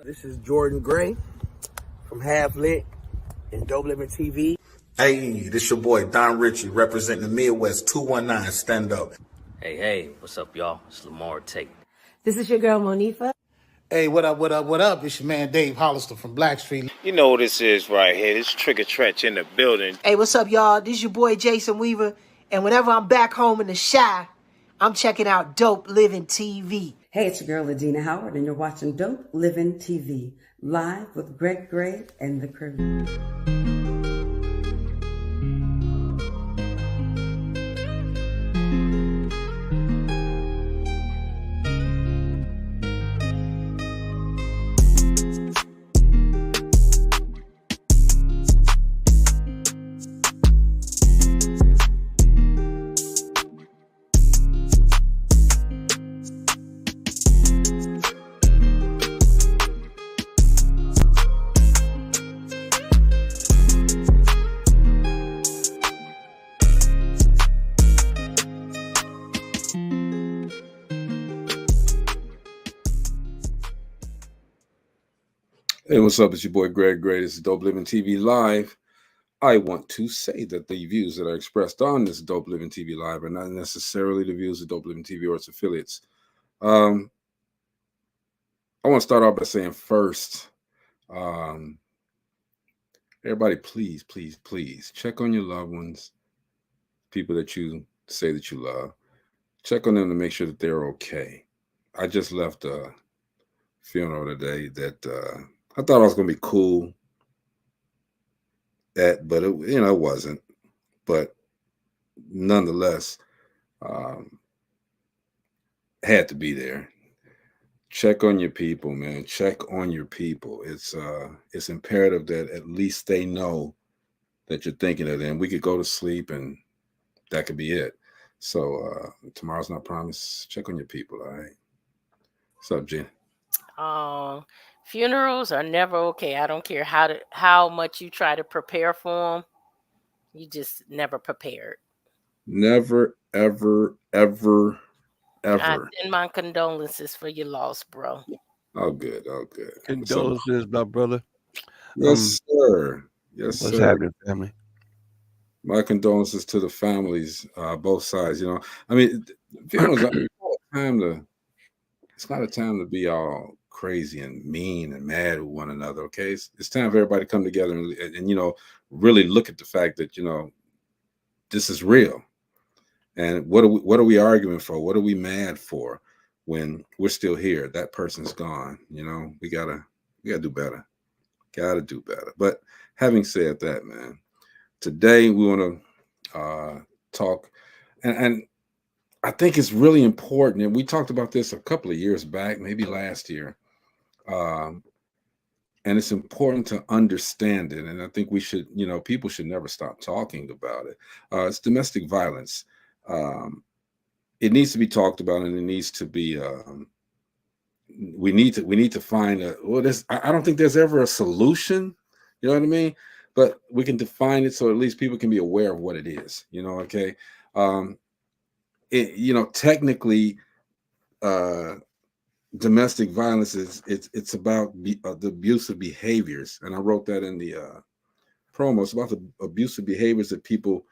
This is Jordan Gray from Half Lit and DopelivenTV. Hey, this your boy Don Ritchie representing the Midwest 219 Stand Up. Hey, what's up, y'all? It's Lamar Tate. This is your girl, Monifa. Hey, what up? It's your man Dave Hollister from Blackstreet. You know what this is right here. This Trigger Trench in the building. Hey, what's up, y'all? This is your boy Jason Weaver. And whenever I'm back home in the Chi, I'm checking out Dope Living TV. Hey, it's your girl, Ladina Howard, and you're watching Dope Living TV, live with Greg Gray and the crew. Hey, what's up? It's your boy Greg Gray. This is Dope Living TV Live. I want to say that the views that are expressed on this Dope Living TV Live are not necessarily the views of Dope Living TV or its affiliates. I want to start off by saying first, everybody, please check on your loved ones, people that you say that you love. Check on them to make sure that they're okay. I just left a funeral today that I thought I was going to be cool at, but it wasn't. But nonetheless, had to be there. Check on your people, man. Check on your people. It's imperative that at least they know that you're thinking of them. We could go to sleep and that could be it. So tomorrow's not promised. Check on your people, all right? What's up, Jen? Funerals are never okay. I don't care how much you try to prepare for them. You just never prepared. Never, ever. I send my condolences for your loss, bro. Oh, good. Condolences, my brother. Yes, sir. Yes, what's sir. happening, family? My condolences to the families, both sides. I mean, funerals are it's not a time to be all crazy and mean and mad with one another. Okay, it's time for everybody to come together and really look at the fact that this is real. And what are we arguing for? What are we mad for when we're still here? That person's gone. We gotta do better. Gotta do better. But having said that, man, today we want to talk, and I think it's really important. And we talked about this a couple of years back, maybe last year. And it's important to understand it. And I think we should, people should never stop talking about it. It's domestic violence. It needs to be talked about, and it needs to be. We need to find I don't think there's ever a solution. You know what I mean? But we can define it so at least people can be aware of what it is. Okay. Technically, domestic violence it's about the abusive behaviors, and I wrote that in the promo. It's about the abusive behaviors that people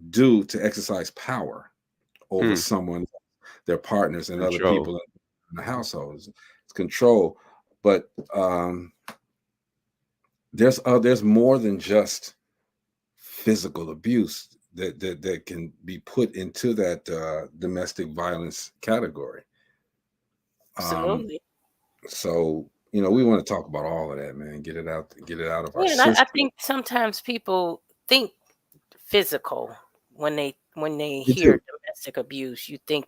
do to exercise power over someone, their partners, and control. Other people in the households. It's control, but there's more than just physical abuse that can be put into that domestic violence category. Absolutely. So we want to talk about all of that, man. Get it out of our system. I think sometimes people think physical when they hear domestic abuse. You think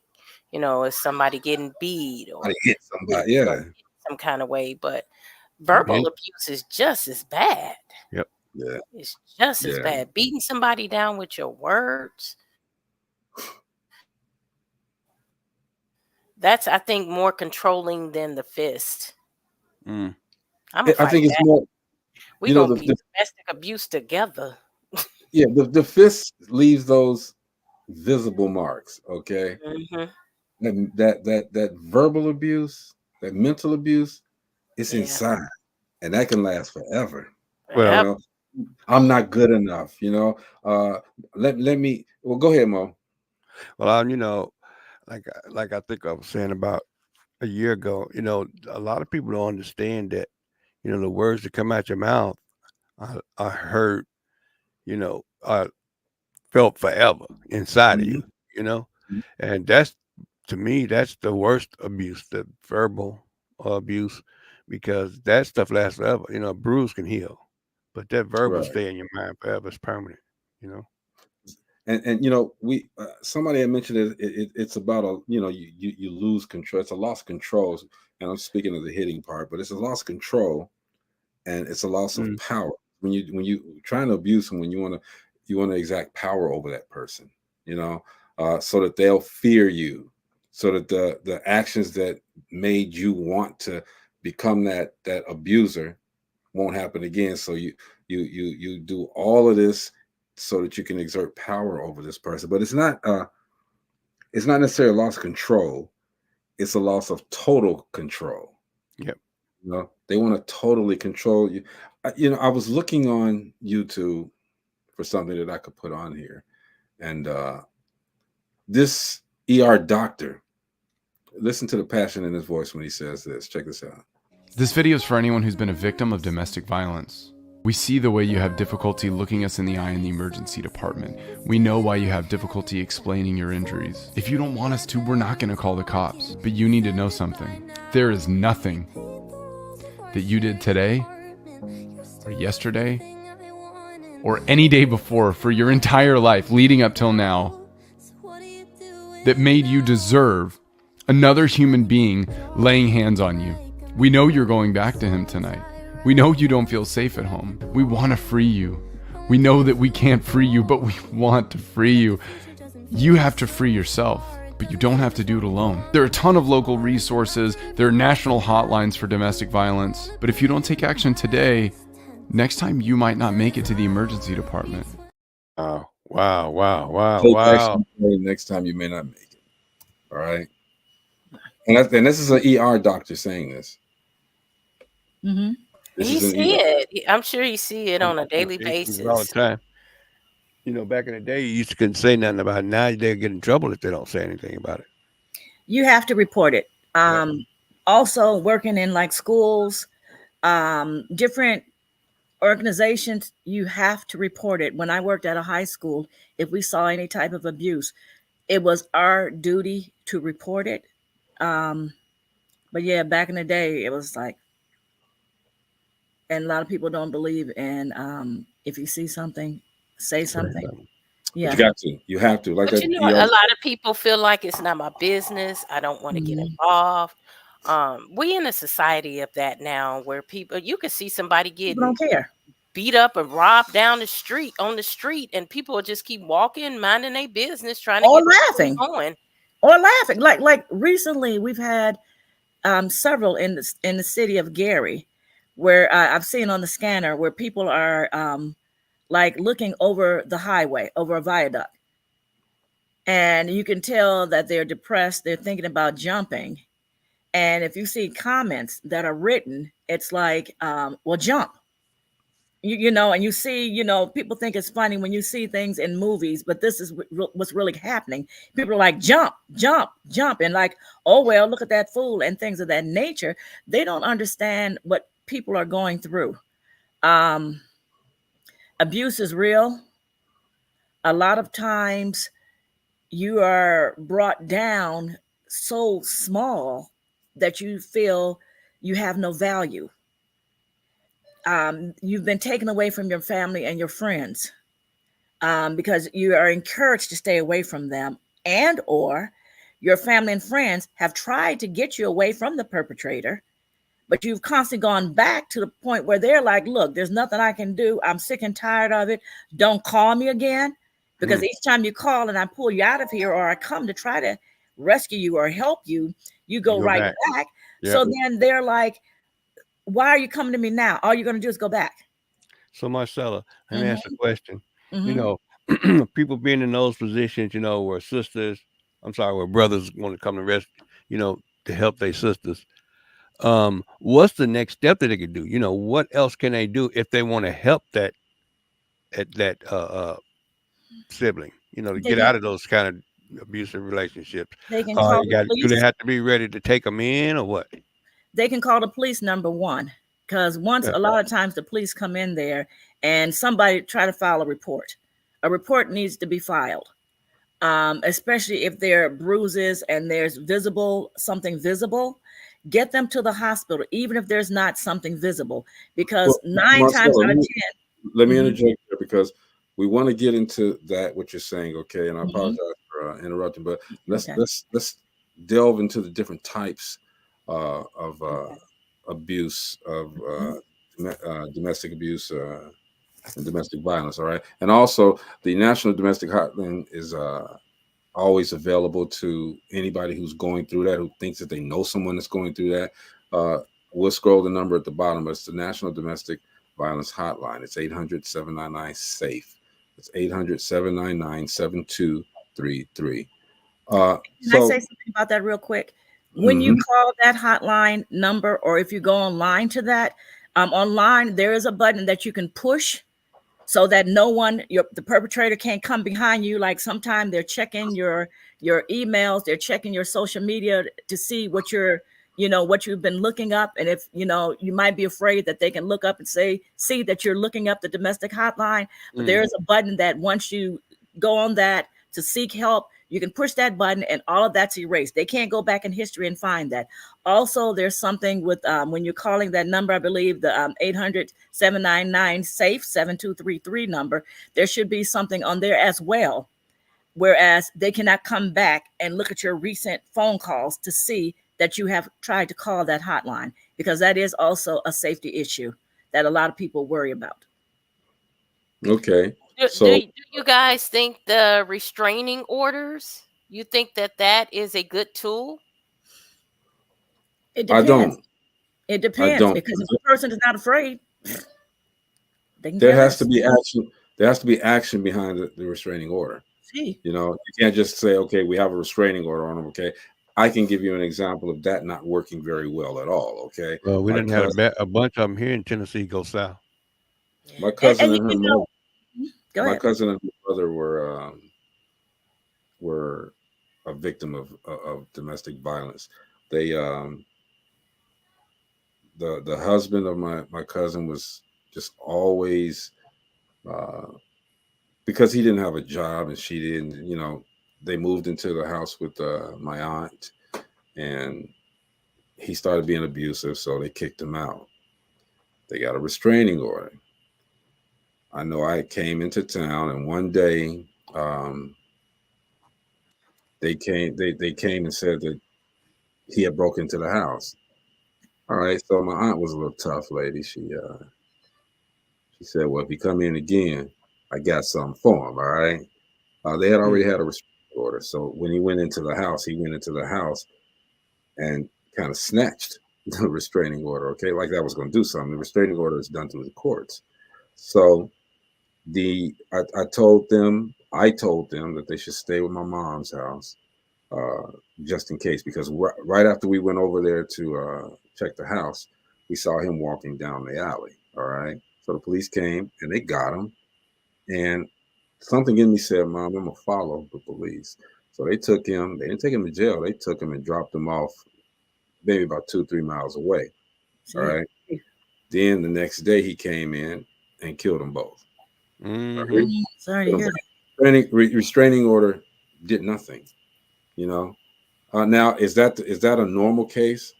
it's somebody getting beat or hit somebody, some kind of way, but verbal abuse is just as bad. Yep. Yeah. It's just as bad. Beating somebody down with your words. That's, I think, more controlling than the fist. I think it's more. We gonna be domestic abuse together. Yeah, the fist leaves those visible marks. Okay, that verbal abuse, that mental abuse, It's Yeah. inside, and that can last forever. Well, You Yep. know, I'm not good enough. You know, let me. Well, go ahead, Mo. well, like I think I was saying about a year ago. A lot of people don't understand that. The words that come out your mouth are heard. Are felt forever inside of Mhm. you. You know, and that's to me that's the worst abuse, the verbal abuse, because that stuff lasts forever. A bruise can heal, but that verbal Right. stay in your mind forever. It's permanent. You know. And we somebody had mentioned it's about you lose control. It's a loss of control, and I'm speaking of the hitting part, but it's a loss of control, and it's a loss of Mm. power. When you trying to abuse someone, you want to exact power over that person, so that they'll fear you, so that the actions that made you want to become that abuser won't happen again. So you do all of this so that you can exert power over this person. But it's not necessarily a loss of control. It's a loss of total control. Yep. They want to totally control you. I was looking on YouTube for something that I could put on here, and this ER doctor. Listen to the passion in his voice when he says this. Check this out. This video is for anyone who's been a victim of domestic violence. We see the way you have difficulty looking us in the eye in the emergency department. We know why you have difficulty explaining your injuries. If you don't want us to, we're not going to call the cops. But you need to know something. There is nothing that you did today, or yesterday, or any day before for your entire life leading up till now that made you deserve another human being laying hands on you. We know you're going back to him tonight. We know you don't feel safe at home. We want to free you. We know that we can't free you, but we want to free you. You have to free yourself, but you don't have to do it alone. There are a ton of local resources. There are national hotlines for domestic violence. But if you don't take action today, next time you might not make it to the emergency department. Wow. Take action next time you may not make it. All right. And this is an ER doctor saying this. Mm-hmm. He see it. I'm sure you see it on a daily basis. All the time. Back in the day, you couldn't say nothing about it. Now they get in trouble if they don't say anything about it. You have to report it. Also, working in like schools, different organizations, you have to report it. When I worked at a high school, if we saw any type of abuse, it was our duty to report it. But yeah, back in the day, it was like, and a lot of people don't believe in if you see something, say something. Yeah, But you have to like But that. a lot of people feel like it's not my business. I don't want to get involved. We in a society of that now where you can see somebody people getting don't care. beat up and robbed down on the street, and people will just keep walking, minding their business, trying to Or get laughing. going. Or laughing. Like recently, we've had several in the city of Gary, where I've seen on the scanner where people are like looking over the highway, over a viaduct, and you can tell that they're depressed. They're thinking about jumping, and if you see comments that are written, it's like, "Well, jump." And you see, people think it's funny when you see things in movies, but this is what's really happening. People are like, jump, jump, jump. And like, oh, well, look at that fool and things of that nature. They don't understand what people are going through. Abuse is real. A lot of times you are brought down so small that you feel you have no value. You've been taken away from your family and your friends because you are encouraged to stay away from them, and or your family and friends have tried to get you away from the perpetrator, but you've constantly gone back to the point where they're like, look, there's nothing I can do. I'm sick and tired of it. Don't call me again, because each time you call and I pull you out of here, or I come to try to rescue you or help you, you go right back. Yep. So then they're like, why are you coming to me now? All you're going to do is go back. So Marcella, let me ask a question. Mm-hmm. People being in those positions, where brothers want to come to rescue, to help their sisters. what's the next step that they can do? You know, what else can they do if they want to help that sibling? You know, to They get can out of those kind of abusive relationships. they can call the Do they police. have to be ready to take them in or what? They can call the police, number one, because once Yeah. a lot of times the police come in there and somebody try to file a report. A report needs to be filed, especially if there are bruises and there's something visible. Get them to the hospital, even if there's not something visible, because Well, nine times Marcella, out of let 10. me Mhm, interject there because we want to get into that what you're saying, okay? And I mhm. apologize for interrupting, but let's Okay. let's let's delve into the different types of Okay. abuse of Mhm. domestic abuse and domestic violence. All right, and also the National Domestic Hotline is always available to anybody who's going through that, who thinks that they know someone that's going through that. Uh, we'll scroll the number at the bottom, but it's the National Domestic Violence Hotline. It's 800-799-SAFE. It's 800-799-7233. Can I say So, something about that real quick? When you mhm. call that hotline number, or if you go online to that, online there is a button that you can push so that no one, the perpetrator can't come behind you. Like sometimes they're checking your emails, they're checking your social media to see what what you've been looking up. And if you might be afraid that they can look up and see that you're looking up the domestic hotline. But there Mm. is a button that once you go on that to seek help, you can push that button and all of that's erased. They can't go back in history and find that. Also, there's something with when you're calling that number, I believe the 800-799-SAFE 7233 number, there should be something on there as well. Whereas they cannot come back and look at your recent phone calls to see that you have tried to call that hotline, because that is also a safety issue that a lot of people worry about. Okay. Do So you guys think the restraining orders, you think that is a good tool? It I depends. don't. It I depends, don't. because if a person is not afraid, they can There care has to less. be action. There has to be action behind the restraining order. See, You know, you can't just say, okay, we have a restraining order on them. Okay. I can give you an example of that not working very well at all. Okay. Well, we My didn't had cousin, a bunch of them here in Tennessee go south. my and, cousin and and her you mother, know, go my ahead. cousin and her brother were a victim of domestic violence. They the husband of my cousin was just always uh because he didn't have a job and she didn't, you know, they moved into the house with my aunt, and he started being abusive, so they kicked him out. They got a restraining order. I know I came into town, and one day they came and said that he had broken into the house. All right, so my aunt was a little tough lady. She said, "Well, if he come in again, I got something for him." All right. They had already Mm. had a restraining order, so when he went into the house, and kind of snatched the restraining order. Okay, like that was going to do something. The restraining order is done through the courts. So I told them that they should stay with my mom's house, uh, just in case, because right after we went over there to check the house, we saw him walking down the alley. All right, so the police came and they got him, and something in me said, "Mom, I'm gonna follow the police." So they took him. They didn't take him to jail. They took him and dropped him off maybe about 2 or 3 miles away. All See, right. Then the next day he came in and killed them both. Mm-hmm. sorry to hear that. Restraining order did nothing. You know. Now is that a normal case?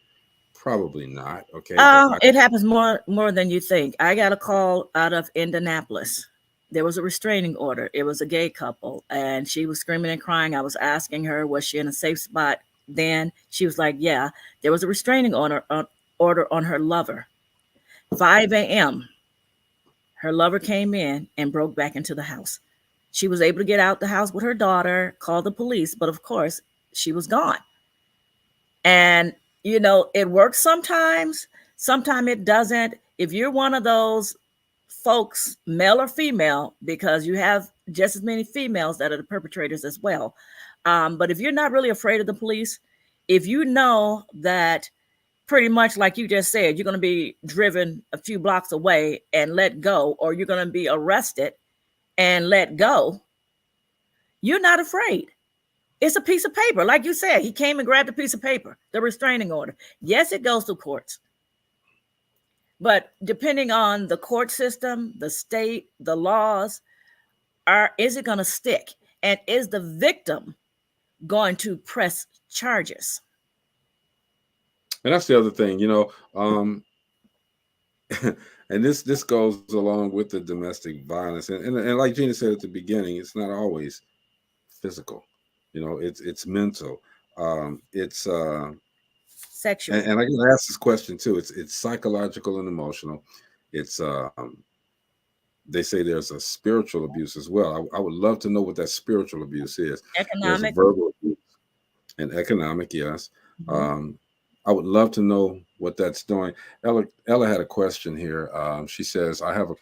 Probably not. Okay, but It happens more than you think. I got a call out of Indianapolis. There was a restraining order. It was a gay couple, and she was screaming and crying. I was asking her, was she in a safe spot? Then she was like, "Yeah." There was a restraining order on her lover. 5 a.m. Her lover came in and broke back into the house. She was able to get out the house with her daughter, call the police, but of course, she was gone. And it works sometimes, sometimes it doesn't. If you're one of those folks, male or female, because you have just as many females that are the perpetrators as well. But if you're not really afraid of the police, if you know that pretty much like you just said, you're going to be driven a few blocks away and let go, or you're going to be arrested and let go, you're not afraid. It's a piece of paper. Like you said, he came and grabbed a piece of paper, the restraining order. Yes, it goes to courts. But depending on the court system, the state, the laws, is it going to stick? And is the victim going to press charges? And that's the other thing, and this goes along with the domestic violence. And like Gina said at the beginning, it's not always physical. It's mental. It's sexual. And I can ask this question too. It's psychological and emotional. It's they say there's a spiritual abuse as well. I would love to know what that spiritual abuse is. Economic. Verbal abuse and economic, yes. I would love to know what that's doing. Ella had a question here. She says, "I have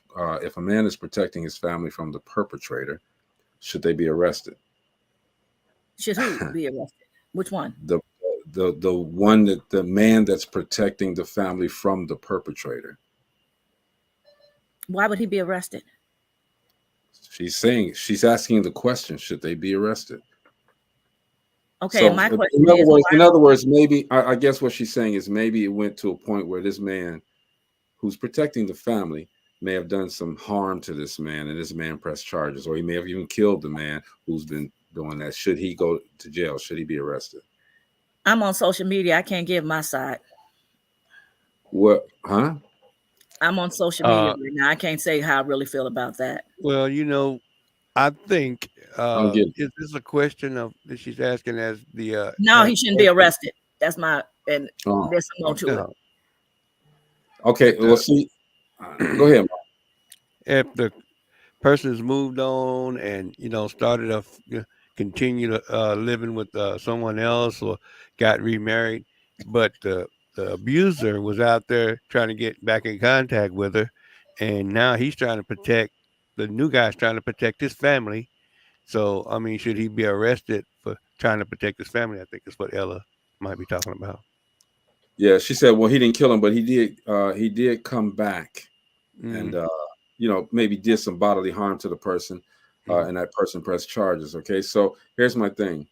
if a man is protecting his family from the perpetrator, should they be arrested?" Should who be arrested? Which one? The one that the man that's protecting the family from the perpetrator. Why would he be arrested? She's asking the question: should they be arrested? Okay, So, my question in other words, maybe I guess what she's saying is maybe it went to a point where this man, who's protecting the family, may have done some harm to this man, and this man pressed charges, or he may have even killed the man who's been doing that. Should he go to jail? Should he be arrested? I'm on social media. I can't give my side. What? Huh? I'm on social media right now. I can't say how I really feel about that. Well, I think it. is this a question of that she's asking as the no, he shouldn't be arrested. That's my and there's some more to it. Okay, well, see, go ahead. If the person has moved on and started continue living with someone else or got remarried, but the abuser was out there trying to get back in contact with her, and now he's trying to protect the new guy's trying to protect his family. So, I mean, should he be arrested for trying to protect his family? I think is what Ella might be talking about. Yeah, she said, well, he didn't kill him, but he did come back and, maybe did some bodily harm to the person, and that person pressed charges. Okay, so here's my thing.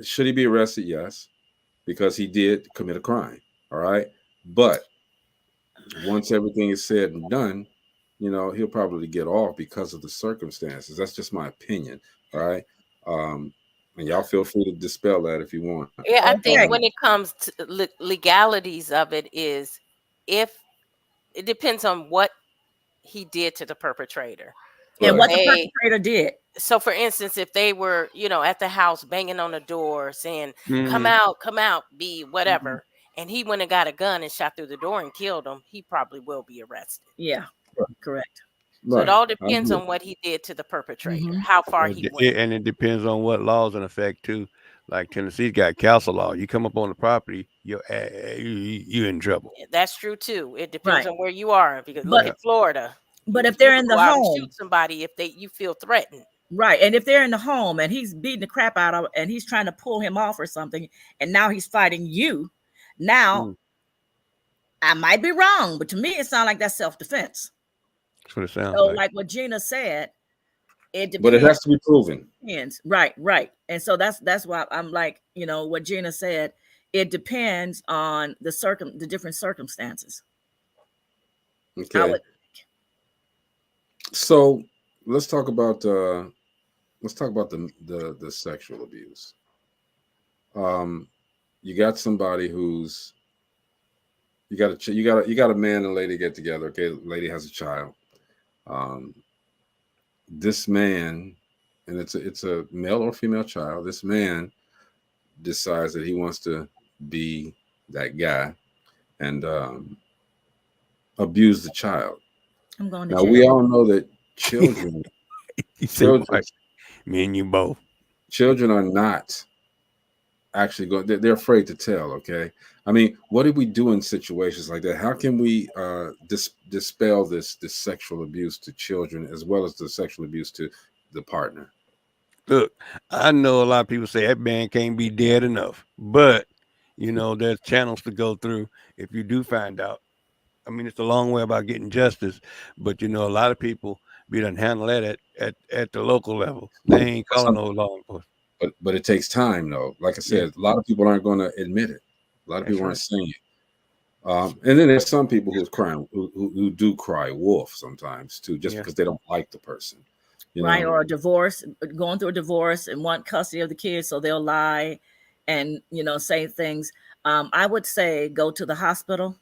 Should he be arrested? Yes, because he did commit a crime. All right. But once everything is said and done, he'll probably get off because of the circumstances. That's just my opinion. All right. And y'all feel free to dispel that if you want. Yeah, I think when it comes to legalities of it is if it depends on what he did to the perpetrator. And what the perpetrator did. So for instance, if they were, at the house banging on the door saying, come out, be whatever, and he went and got a gun and shot through the door and killed him, he probably will be arrested. Yeah, correct. So it all depends on what he did to the perpetrator, how far he went. And it depends on what laws in effect too. Like Tennessee's got council law. You come up on the property, you're in trouble. That's true too. It depends on where you are. Because look at Florida. But if they're in the home, shoot somebody if you feel threatened. Right. And if they're in the home and he's beating the crap out of and he's trying to pull him off or something, and now he's fighting you. Now, I might be wrong, but to me, it sounds like that's self-defense. That's what it sounds so, like what Gina said, it depends. But it has to be proven. Right. And so that's why I'm like, what Gina said, it depends on the different circumstances. Okay. So let's talk about the sexual abuse. You got somebody who's you got a man and lady get together. Okay, the lady has a child. This man, and it's a male or female child. This man decides that he wants to be that guy and abuse the child. I'm going to now jail. We all know that children, me and you both. Children are not actually going. They're afraid to tell. Okay, I mean, what do we do in situations like that? How can we dispel this sexual abuse to children as well as the sexual abuse to the partner? Look, I know a lot of people say that man can't be dead enough, but You know, there's channels to go through if you do find out. I mean, it's a long way about getting justice, but you know, a lot of people we done handle that at the local level. They ain't calling no law enforcement. But it takes time though. Like I said, a lot of people aren't going to admit it. A lot of people aren't saying it. And then there's some people who's crying, who do cry wolf sometimes too, just because they don't like the person, you right? know? Or a divorce, going through a divorce and want custody of the kids, so they'll lie and say things. I would say go to the hospital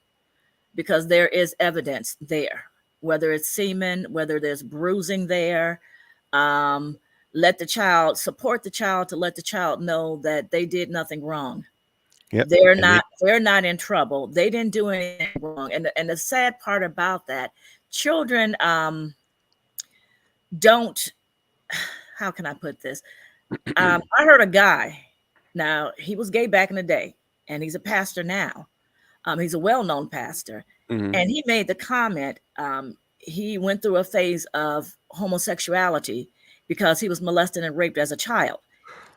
because there is evidence there, whether it's semen, whether there's bruising there. Let the child support the child to let the child know that they did nothing wrong. Yep. They're not in trouble. They didn't do anything wrong. And the sad part about that, children don't, how can I put this? I heard a guy, now he was gay back in the day, and he's a pastor now. He's a well-known pastor. Mm-hmm. And he made the comment, he went through a phase of homosexuality because he was molested and raped as a child.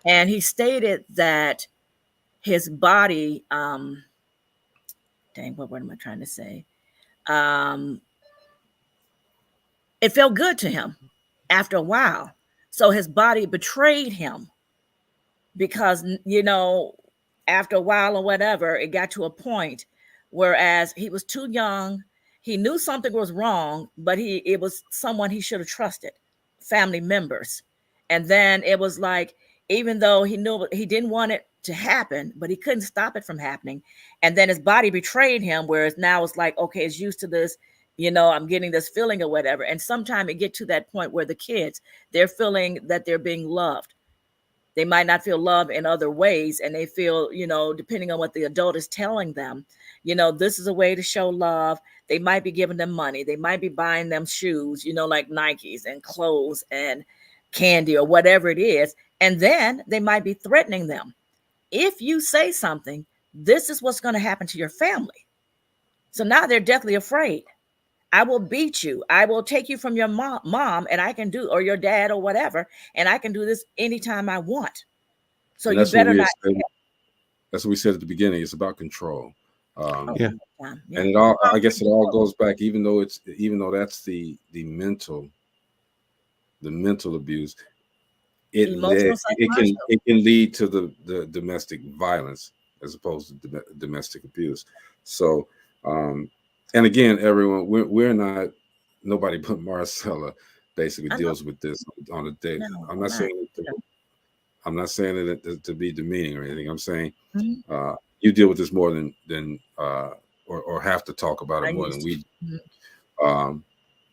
And he stated that his body, what am I trying to say? It felt good to him after a while. So his body betrayed him because, after a while or whatever, it got to a point, whereas he was too young. He knew something was wrong, but it was someone he should have trusted, family members. And then it was like, even though he knew he didn't want it to happen, but he couldn't stop it from happening. And then his body betrayed him, whereas now it's like, okay, it's used to this, I'm getting this feeling or whatever. And sometimes it get to that point where the kids, they're feeling that they're being loved. They might not feel love in other ways. And they feel, depending on what the adult is telling them, this is a way to show love. They might be giving them money. They might be buying them shoes, like Nikes and clothes and candy or whatever it is. And then they might be threatening them. If you say something, this is what's going to happen to your family. So now they're deathly afraid. I will beat you. I will take you from your mom and I can do, or your dad or whatever. And I can do this anytime I want. So you better not. That's what we said at the beginning. It's about control. Yeah. And I guess it all goes back, even though that's the mental abuse. It can lead to the domestic violence as opposed to domestic abuse. So, and again, everyone, we're not, nobody but Marcella basically deals with this on a day. No, I'm not saying it to be demeaning or anything. I'm saying you deal with this more than or have to talk about it more than we do.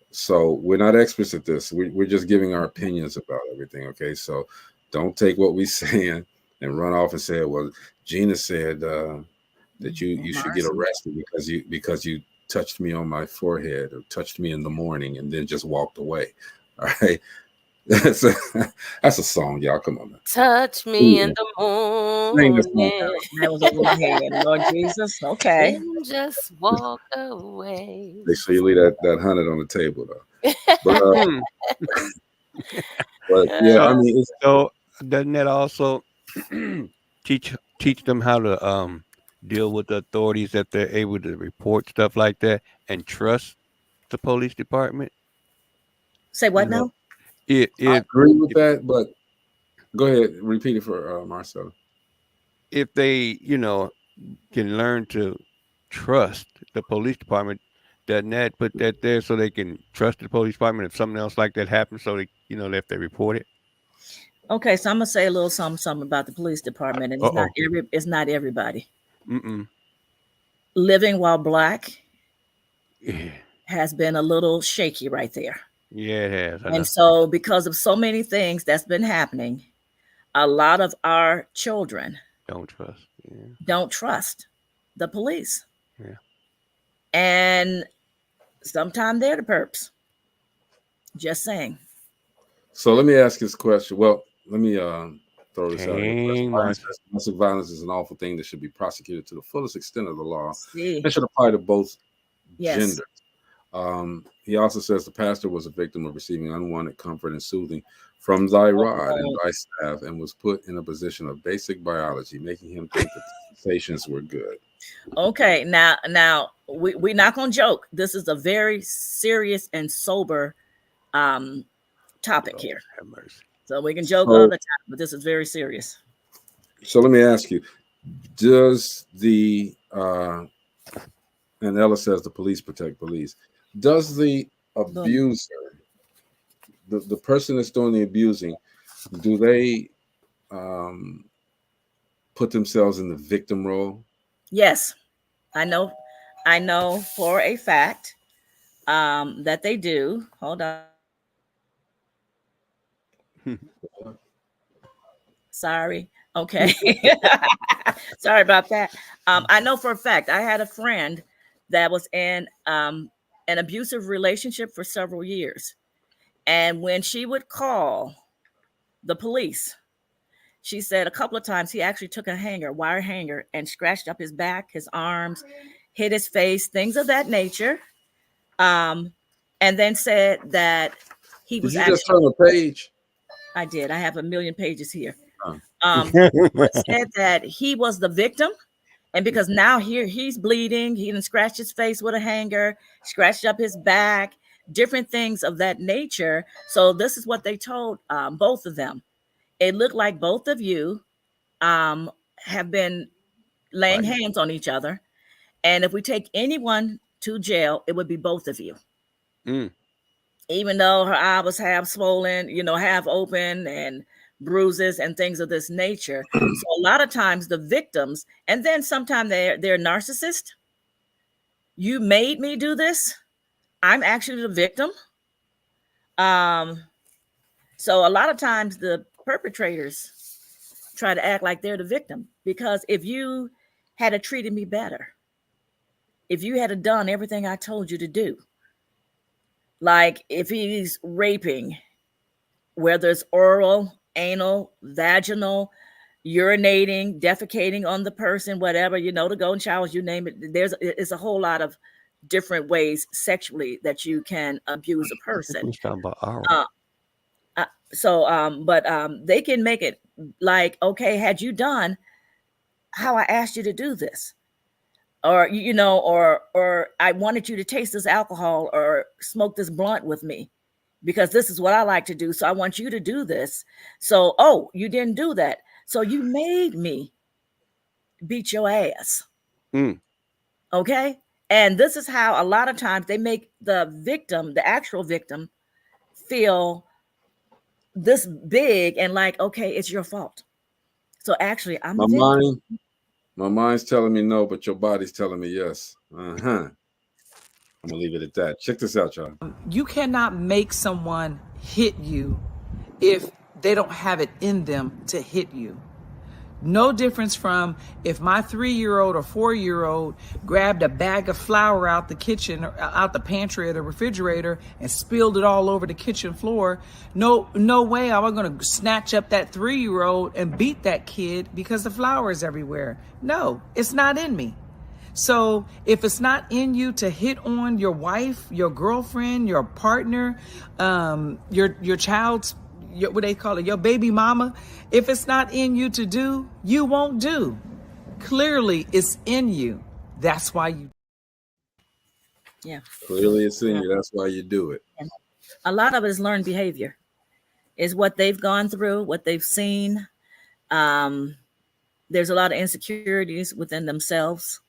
So we're not experts at this. We're just giving our opinions about everything. Okay, so don't take what we're saying and run off and say, well, Gina said that you should get arrested because you touched me on my forehead or touched me in the morning and then just walked away. All right. That's a song, y'all. Come on, man. Touch me in the morning. That was over my head, Lord Jesus. Okay. And just walk away. Make sure you leave that 100 on the table, though. But yeah, I mean, so doesn't that also teach them how to deal with the authorities, that they're able to report stuff like that and trust the police department? Say what now? I agree with that, but go ahead, repeat it for Marcella. If they, can learn to trust the police department, doesn't that put that there so they can trust the police department if something else like that happens, so they, if they report it? Okay, so I'm gonna say a little something about the police department, and it's not everybody. Living while black has been a little shaky right there. Yeah, it has. And so because of so many things that's been happening, a lot of our children don't trust the police. Yeah. And sometimes they're the perps. Just saying. So let me ask this question. Well, let me throw this out. Domestic violence is an awful thing that should be prosecuted to the fullest extent of the law. It should apply to both genders. He also says the pastor was a victim of receiving unwanted comfort and soothing from thy rod and thy staff, and was put in a position of basic biology, making him think that the sensations were good. Okay, now we're not gonna joke. This is a very serious and sober topic here. Have mercy. So we can joke all the time, but this is very serious. So let me ask you, does the and Ella says the police protect police, does the abuser, the person that's doing the abusing, do they put themselves in the victim role? Yes, I know for a fact that they do. Hold on. Sorry. Okay. Sorry about that. I know for a fact I had a friend that was in an abusive relationship for several years. And when she would call the police, she said a couple of times he actually took a wire hanger, and scratched up his back, his arms, hit his face, things of that nature. And then said that he was Did you just turn a page? I did. I have a million pages here. Oh. Said that he was the victim, and because now here he's bleeding, he didn't scratch his face with a hanger, scratched up his back, different things of that nature. So this is what they told both of them. It looked like both of you have been laying hands on each other, and if we take anyone to jail, it would be both of you. Even though her eye was half swollen, half open, and bruises and things of this nature. So a lot of times the victims, and then sometimes they're narcissists. You made me do this. I'm actually the victim. So a lot of times the perpetrators try to act like they're the victim, because if you had treated me better, if you had done everything I told you to do, like if he's raping, whether it's oral, anal, vaginal, urinating, defecating on the person, whatever, to go in showers, you name it. It's a whole lot of different ways sexually that you can abuse a person. But they can make it like, okay, had you done how I asked you to do this, or or I wanted you to taste this alcohol or smoke this blunt with me, because this is what I like to do. So I want you to do this. So, you didn't do that. So you made me beat your ass. Okay. And this is how a lot of times they make the victim, the actual victim, feel this big and like, okay, it's your fault. So actually, I'm the victim. My mind's telling me no, but your body's telling me yes. I'm gonna leave it at that. Check this out, y'all. You cannot make someone hit you if they don't have it in them to hit you. No difference from if my 3-year-old or 4-year-old grabbed a bag of flour out the kitchen, or out the pantry or the refrigerator, and spilled it all over the kitchen floor. No way am I going to snatch up that 3-year-old and beat that kid because the flour is everywhere. No, it's not in me. So if it's not in you to hit on your wife, your girlfriend, your partner, your child's, what they call it, your baby mama, if it's not in you to do, you won't do. Clearly it's in you. That's why you. Yeah. Clearly it's in you. That's why you do it. A lot of it is learned behavior. Is what they've gone through, what they've seen. There's a lot of insecurities within themselves.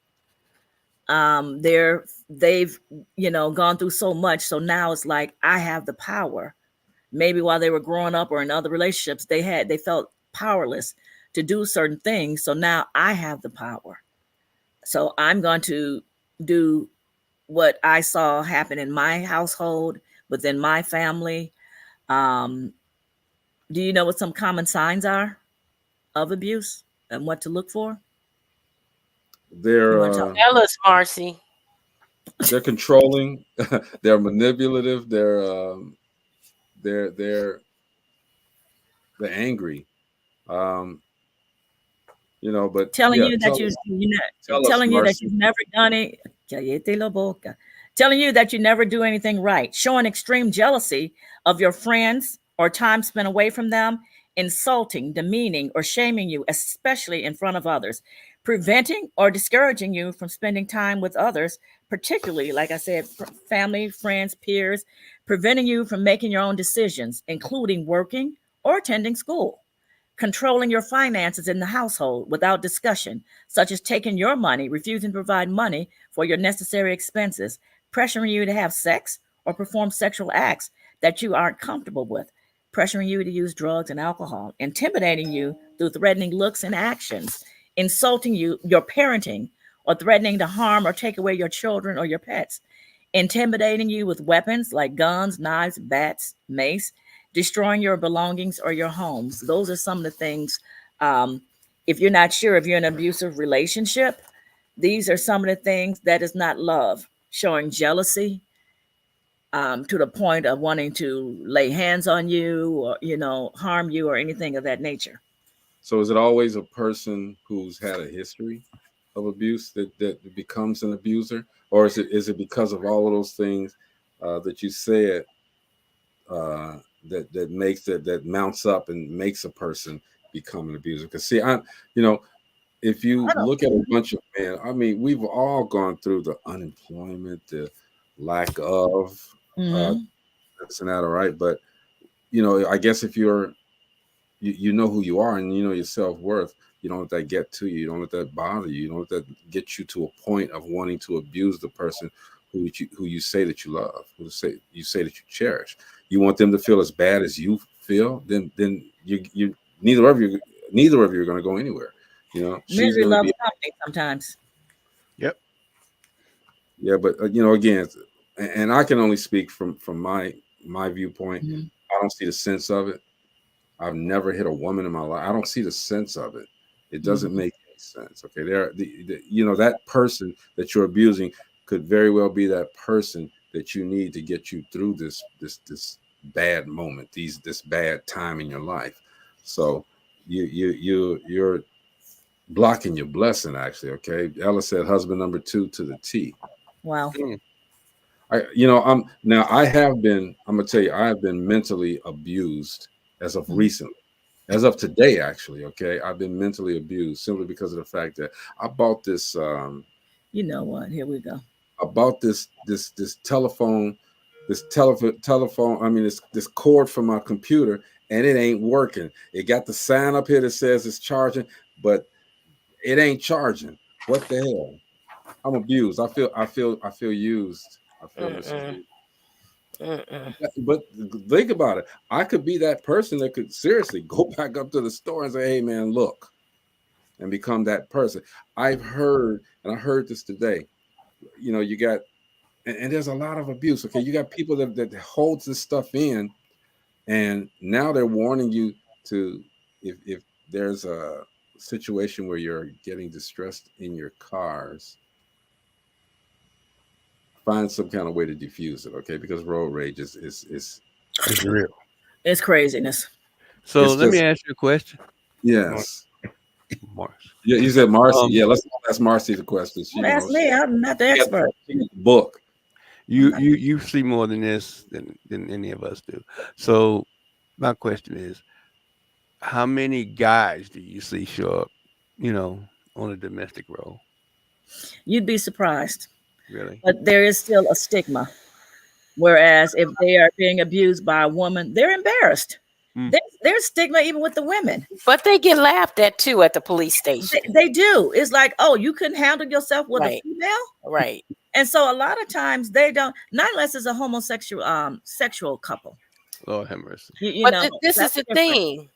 They've gone through so much. So now it's like, I have the power. Maybe while they were growing up or in other relationships, they felt powerless to do certain things. So now I have the power. So I'm going to do what I saw happen in my household, within my family. Do you know what some common signs are of abuse and what to look for? Tell us, Marcy. They're controlling. They're manipulative. They're angry. But telling you that you've never done it. Telling you that you never do anything right, showing extreme jealousy of your friends or time spent away from them, insulting, demeaning, or shaming you, especially in front of others, preventing or discouraging you from spending time with others, particularly, like I said, family, friends, peers, preventing you from making your own decisions, including working or attending school, controlling your finances in the household without discussion, such as taking your money, refusing to provide money for your necessary expenses, pressuring you to have sex or perform sexual acts that you aren't comfortable with, pressuring you to use drugs and alcohol, intimidating you through threatening looks and actions, insulting you, your parenting, or threatening to harm or take away your children or your pets, intimidating you with weapons like guns, knives, bats, mace, destroying your belongings or your homes. Those are some of the things. If you're not sure if you're in an abusive relationship, these are some of the things that is not love. Showing jealousy, to the point of wanting to lay hands on you or, harm you or anything of that nature. So is it always a person who's had a history of abuse that becomes an abuser, or is it because of all of those things that you said that makes that mounts up and makes a person become an abuser? Because see, if you look at a bunch of men, I mean, we've all gone through the unemployment, the lack of this and that, all right. But I guess if you know who you are and you know your self-worth, you don't let that get to you. You don't let that bother you. You don't let that get you to a point of wanting to abuse the person who you say that you love, who you say that you cherish. You want them to feel as bad as you feel, then you neither of you are going to go anywhere. She's Misery going to loves be company sometimes. Yep. Yeah, but again, and I can only speak from my viewpoint. I don't see the sense of it. I've never hit a woman in my life. I don't see the sense of it. It doesn't make any sense. Okay, that person that you're abusing could very well be that person that you need to get you through this bad moment, this bad time in your life. So you're blocking your blessing, actually. Okay, Ella said husband number 2 to the T. Wow. I'm gonna tell you, I have been mentally abused as of recently, as of today, actually. Okay, I've been mentally abused simply because of the fact that I bought this. You know what? Here we go. I bought this telephone, telephone. I mean, this cord for my computer, and it ain't working. It got the sign up here that says it's charging, but it ain't charging. What the hell? I'm abused. I feel used. I feel misused. But think about it. I could be that person that could seriously go back up to the store and say, "Hey, man, look," and become that person. I've heard, and I heard this today. You got, and there's a lot of abuse. Okay, you got people that holds this stuff in, and now they're warning you to, if there's a situation where you're getting distressed in your cars, find some kind of way to diffuse it, okay? Because road rage is it's real. It's craziness. So let me ask you a question. Yes. Marcy. Yeah, you said Marcy. Yeah, let's ask Marcy the question. Ask me. I'm not the expert. Book. You see more than this than any of us do. So my question is, how many guys do you see show up, on a domestic role? You'd be surprised. Really? But there is still a stigma. Whereas if they are being abused by a woman, they're embarrassed. There's stigma even with the women. But they get laughed at too at the police station. They do. It's like, oh, you couldn't handle yourself with Right. a female? Right. And so a lot of times they don't, not unless it's a homosexual sexual couple. Lord have mercy. But this is the thing.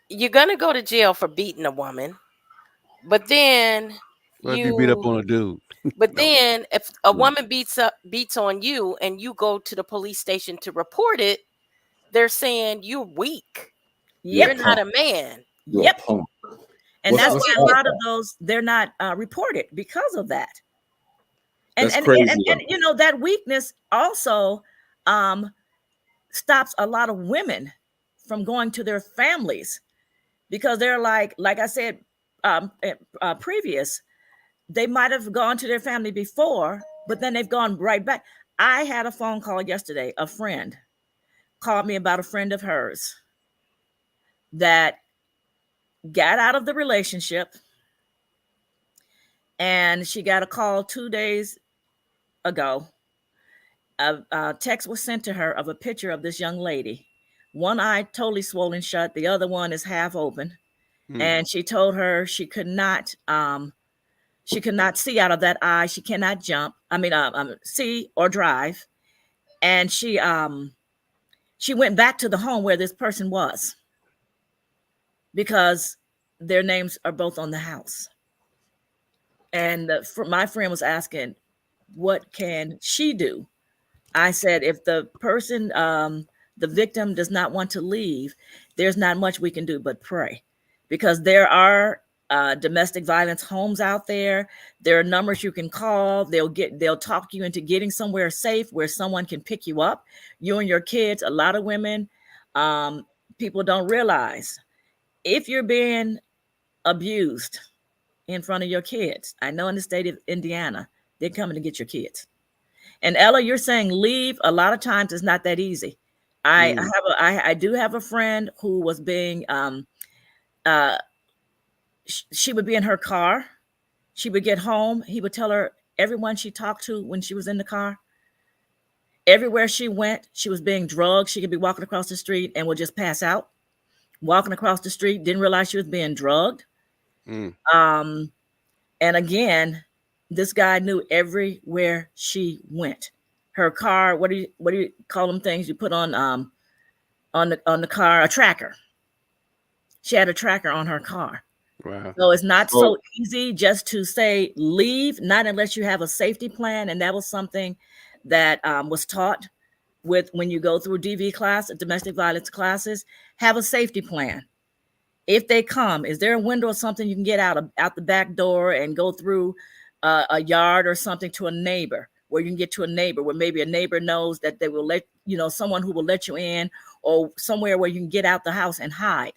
You're gonna go to jail for beating a woman, but then if you beat up on a dude. But then if a woman beats on you and you go to the police station to report it, they're saying you're weak. You're not a man. Yep. And that's why a lot of those, they're not reported because of that. And that weakness also stops a lot of women from going to their families, because they're like I said previous, they might have gone to their family before, but then they've gone right back. I had a phone call yesterday. A friend called me about a friend of hers that got out of the relationship, and she got a call 2 days ago. A text was sent to her of a picture of this young lady. One eye totally swollen shut, the other one is half open. And she told her she could not see out of that eye. She cannot jump. See or drive. And she went back to the home where this person was because their names are both on the house. And my friend was asking, what can she do? I said, if the person, the victim does not want to leave, there's not much we can do but pray, because there are domestic violence homes out there. There are numbers you can call. They'll talk you into getting somewhere safe where someone can pick you up, you and your kids. A lot of women, people don't realize, if you're being abused in front of your kids, I know in the state of Indiana, they're coming to get your kids. And Ella, you're saying leave. A lot of times it's not that easy. I do have a friend who was being, she would be in her car. She would get home. He would tell her everyone she talked to when she was in the car, everywhere she went, she was being drugged. She could be walking across the street and would just pass out. Walking across the street, didn't realize she was being drugged. And again, this guy knew everywhere she went. Her car, what do you call them things you put on the car? A tracker. She had a tracker on her car. Wow. So it's not so easy just to say leave, not unless you have a safety plan. And that was something that was taught when you go through DV class, domestic violence classes. Have a safety plan. If they come, is there a window or something you can get out the back door and go through a yard or something to a neighbor, where you can get to a neighbor, where maybe a neighbor knows that they will let, someone who will let you in, or somewhere where you can get out the house and hide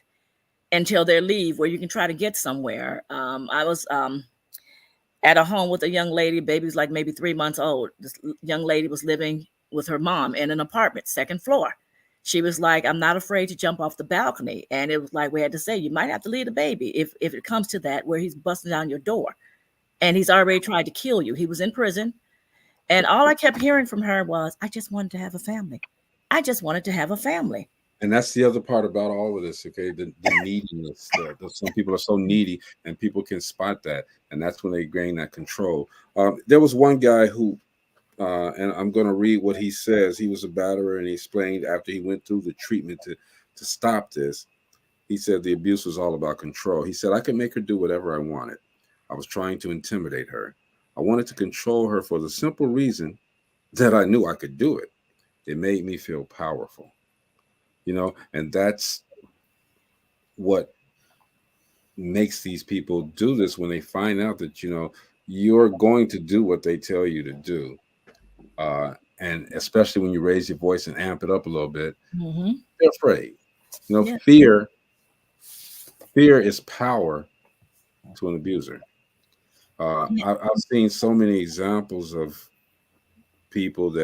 until they leave, where you can try to get somewhere. I was at a home with a young lady, baby's like maybe 3 months old. This young lady was living with her mom in an apartment, second floor. She was like, I'm not afraid to jump off the balcony. And it was like, we had to say, you might have to leave the baby if it comes to that, where he's busting down your door and he's already tried to kill you. He was in prison. And all I kept hearing from her was, I just wanted to have a family. I just wanted to have a family. And that's the other part about all of this, okay? The neediness. Some people are so needy, and people can spot that, and that's when they gain that control. There was one guy who, and I'm going to read what he says. He was a batterer, and he explained after he went through the treatment to stop this. He said the abuse was all about control. He said, I could make her do whatever I wanted. I was trying to intimidate her. I wanted to control her for the simple reason that I knew I could do it. It made me feel powerful. And that's what makes these people do this, when they find out that, you're going to do what they tell you to do. And especially when you raise your voice and amp it up a little bit, they're afraid. Fear is power to an abuser. I've seen so many examples of people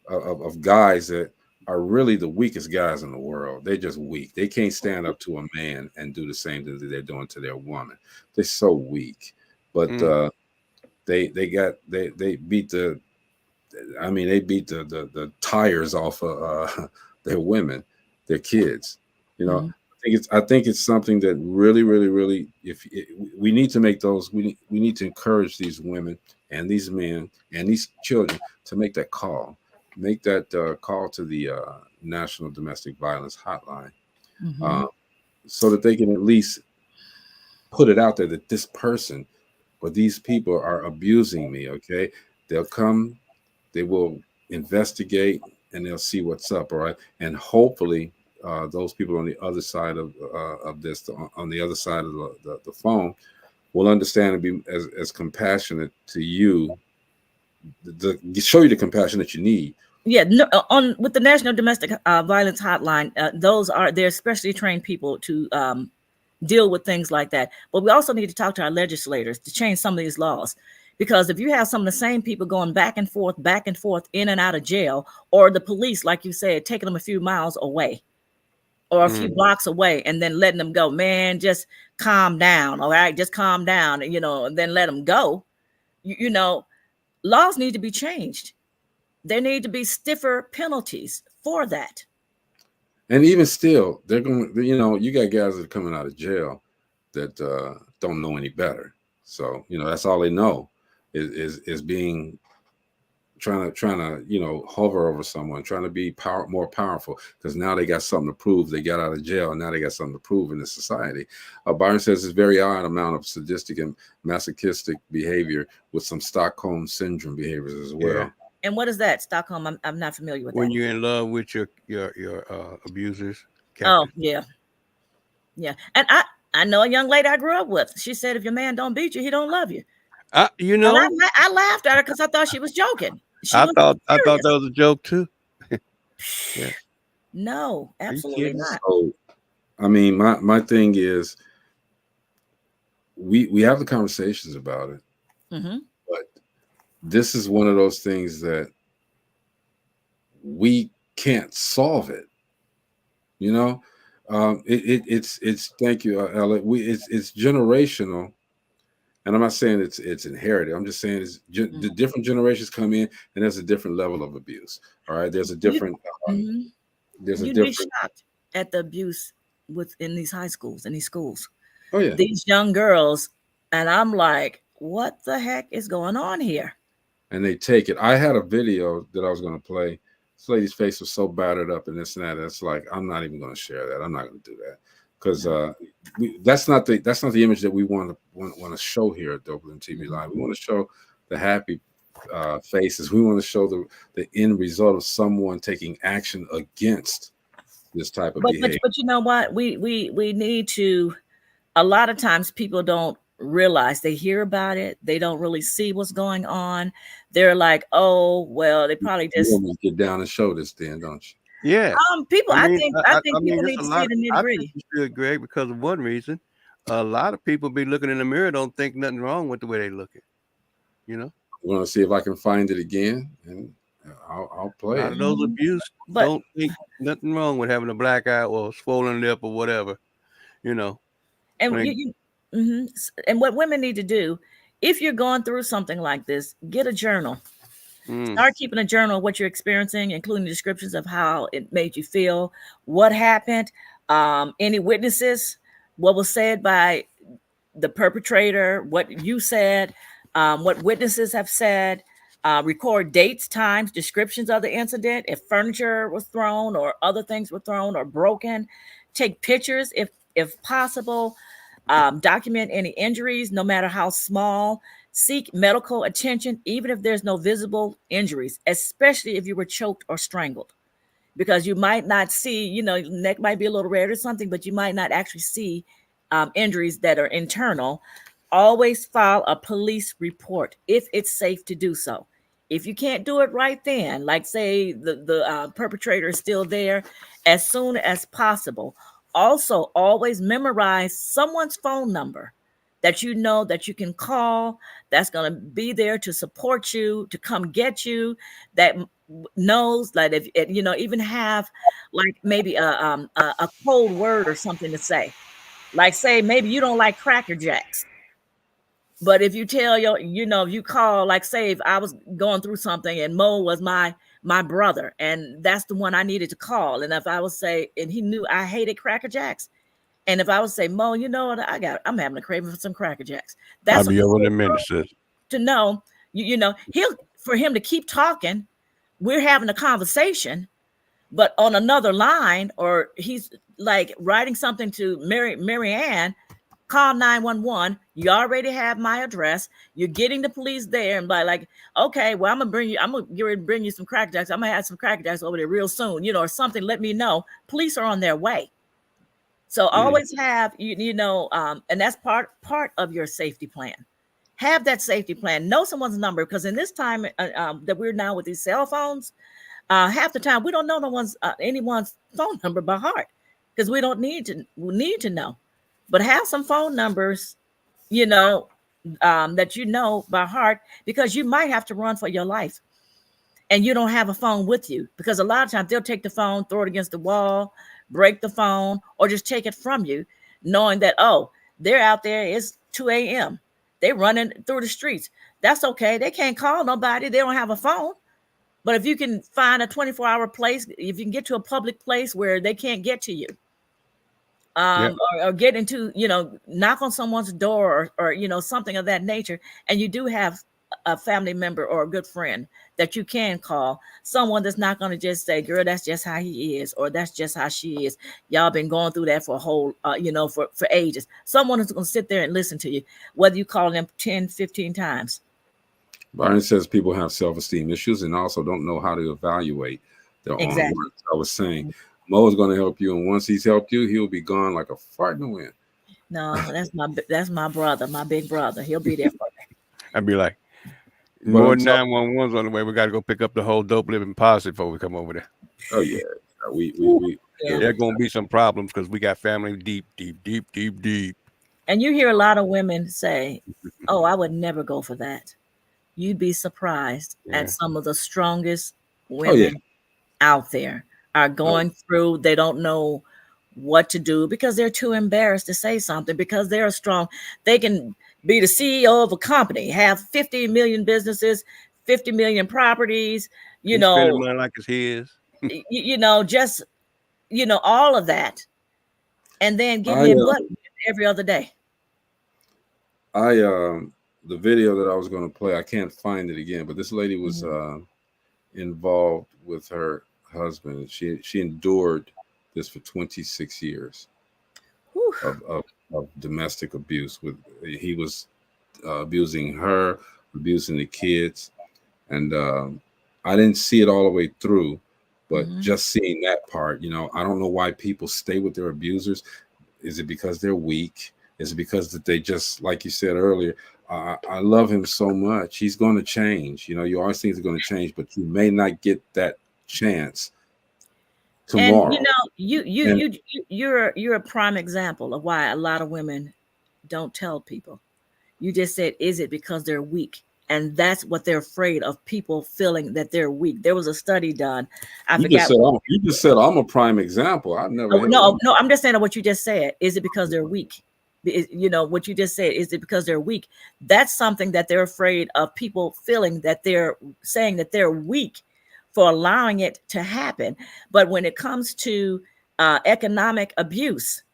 of guys that are really the weakest guys in the world. They're just weak. They can't stand up to a man and do the same thing that they're doing to their woman. They're so weak. But they beat the tires off of their women, their kids. I think it's something that really, really, really, we need to make those, we need to encourage these women and these men and these children to make that call. Make that call to the National Domestic Violence Hotline, so that they can at least put it out there that this person or these people are abusing me. Okay, they'll come, they will investigate, and they'll see what's up. All right, and hopefully those people on the other side of this, on the other side of the phone, will understand and be as compassionate to you. Show you the compassion that you need. Yeah, with the National Domestic Violence Hotline, they're specially trained people to deal with things like that. But we also need to talk to our legislators to change some of these laws, Because if you have some of the same people going back and forth, in and out of jail, or the police, like you said, taking them a few miles away or a few blocks away and then letting them go, man, just calm down. All right, just calm down, and then let them go. Laws need to be changed. There need to be stiffer penalties for that. And even still, they're going, you got guys that are coming out of jail that don't know any better. So, that's all they know is being trying to hover over someone, trying to be more powerful, because now they got something to prove. They got out of jail and now they got something to prove in this society. Byron says it's very odd amount of sadistic and masochistic behavior with some Stockholm syndrome behaviors as well. Yeah. And what is that, Stockholm? I'm not familiar with when that. you're in love with your abusers. Oh, yeah. And I know a young lady I grew up with. She said, if your man don't beat you, he don't love you. And I laughed at her because I thought she was joking. I thought that was a joke too. Yeah. No, absolutely not. So, I mean, my thing is, we have the conversations about it, but this is one of those things that we can't solve it. It's thank you, Ella. It's generational. And I'm not saying it's inherited. I'm just saying the different generations come in, and there's a different level of abuse. All right, there's a different. You'd be shocked at the abuse in these high schools, in these schools. Oh yeah, these young girls, and I'm like, what the heck is going on here? And they take it. I had a video that I was going to play. This lady's face was so battered up and this and that. It's like, I'm not even going to share that. I'm not going to do that. Because that's not the image that we want to show here at DopelivenTV Live. We want to show the happy faces. We want to show the end result of someone taking action against this type of behavior. But you know what? We need to. A lot of times people don't realize. They hear about it. They don't really see what's going on. They're like, oh well, they probably just get down and show this, then, don't you? Yeah. People, I think people need to see the nitty gritty. You should, Greg, because of one reason. A lot of people be looking in the mirror, don't think nothing wrong with the way they looking. I'm going to see if I can find it again, and I'll play it. Those abuse don't think nothing wrong with having a black eye or swollen lip or whatever. And and what women need to do, if you're going through something like this, get a journal. Start keeping a journal of what you're experiencing, including descriptions of how it made you feel, what happened, any witnesses, what was said by the perpetrator, what you said, what witnesses have said, record dates, times, descriptions of the incident, if furniture was thrown or other things were thrown or broken, take pictures if possible, document any injuries, no matter how small. Seek medical attention, even if there's no visible injuries, especially if you were choked or strangled, because you might not see, neck might be a little red or something, but you might not actually see injuries that are internal. Always file a police report if it's safe to do so. If you can't do it right then, like say the perpetrator is still there, as soon as possible. Also, always memorize someone's phone number that that you can call, that's going to be there to support you, to come get you, that knows that if even have like maybe a cold word or something to say. Like say maybe you don't like Cracker Jacks, but if you tell if you call, like say if I was going through something and Mo was my brother and that's the one I needed to call, and if I would say, and he knew I hated Cracker Jacks, and if I would say, Mo, you know what, I'm having a craving for some Cracker Jacks. That's I'll be over in a minute, sis. To know, for him to keep talking, we're having a conversation, but on another line, or he's like writing something to Mary Ann, call 911. You already have my address. You're getting the police there, and by like, okay, well, I'm gonna bring you some Cracker Jacks. I'm gonna have some Cracker Jacks over there real soon, or something. Let me know. Police are on their way. So always have, and that's part of your safety plan. Have that safety plan. Know someone's number, because in this time that we're now with these cell phones, half the time we don't know anyone's phone number by heart, because we need to know. But have some phone numbers, that you know by heart, because you might have to run for your life and you don't have a phone with you, because a lot of times they'll take the phone, throw it against the wall, break the phone, or just take it from you, knowing that, oh, they're out there, it's 2 a.m. They're running through the streets. That's okay. They can't call nobody. They don't have a phone. But if you can find a 24-hour place, if you can get to a public place where they can't get to you, or get into, knock on someone's door, or something of that nature, and you do have a family member or a good friend that you can call, someone that's not going to just say, girl, that's just how he is, or that's just how she is. Y'all been going through that for a whole, for ages. Someone who's going to sit there and listen to you, whether you call them 10, 15 times. Byron says people have self-esteem issues and also don't know how to evaluate their own work. I was saying, Mo is going to help you, and once he's helped you, he'll be gone like a fart in the wind. No, that's my brother, my big brother. He'll be there for me. I'd be like, more 911's on the way. We got to go pick up the whole Dope Living posse before we come over there. Oh yeah, we there are going to be some problems because we got family deep. And you hear a lot of women say, "Oh, I would never go for that." You'd be surprised at some of the strongest women out there are going through. They don't know what to do because they're too embarrassed to say something, because they're strong. They can be the CEO of a company, have 50 million businesses, 50 million properties, spending money like it's his, just, all of that. And then get hit butt every other day. The video that I was going to play, I can't find it again, but this lady was involved with her husband. She endured this for 26 years of domestic abuse. He was abusing her, abusing the kids, and I didn't see it all the way through, but just seeing that part, I don't know why people stay with their abusers. Is it because they're weak? Is it because that they just, like you said earlier, I love him so much, he's going to change. You always think he's going to change, but you may not get that chance tomorrow. And you're a prime example of why a lot of women don't tell people. You just said, is it because they're weak? And that's what they're afraid of, people feeling that they're weak. There was a study done. You just said I'm a prime example. I've never. No. I'm just saying what you just said. Is it because they're weak? What you just said, is it because they're weak? That's something that they're afraid of, people feeling that they're saying that they're weak for allowing it to happen. But when it comes to economic abuse,